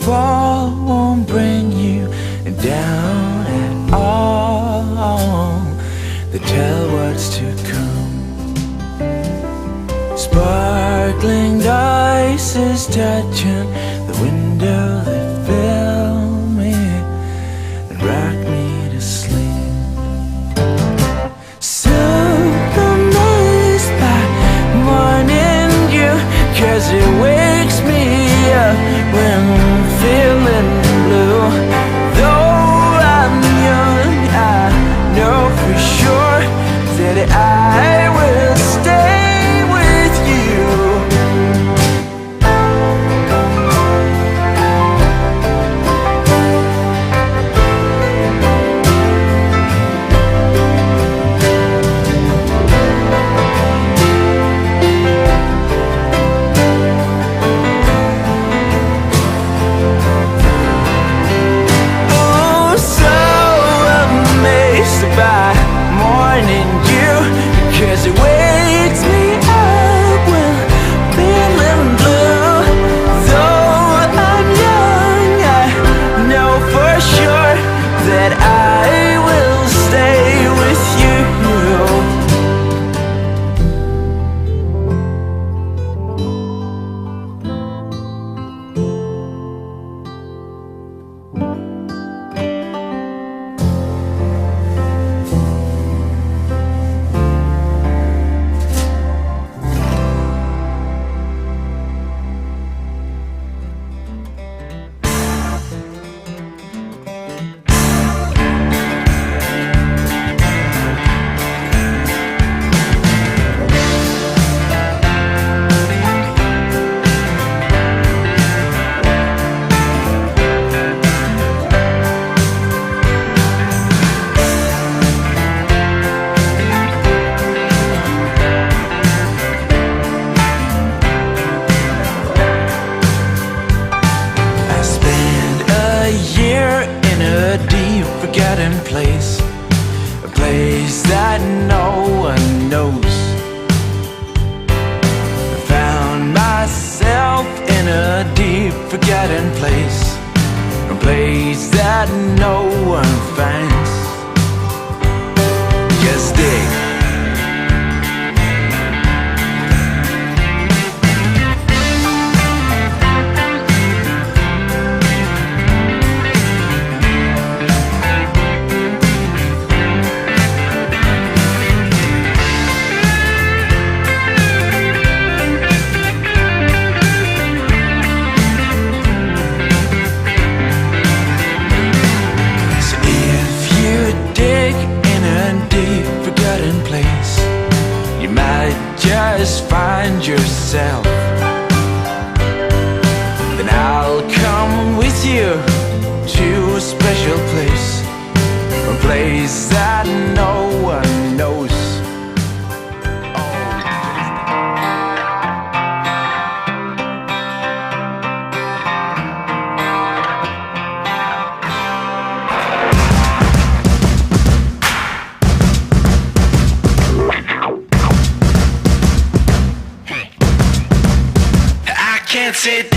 fall won't bring you down at all. They tell what's to come. Sparkling ice is touching the window that filled me and rocked me to sleep. So amazed by morning dew, 'cause it wakes me up when I'm feeling blue. Though I'm young, I know for sure that I will stay with you. Oh, so amazed by morning dew, 'cause it wakes me up when feeling blue. Though I'm young, I know for sure that I will stay with you. I spent a year in a deep forgotten place, a place that no one knows. I found myself in a deep forgotten place, a place that no one finds. Just dig. So if you dig in a deep forgotten place, you might just find yourself. Then I'll come with you to a special place, a place that no one knows. I can't sit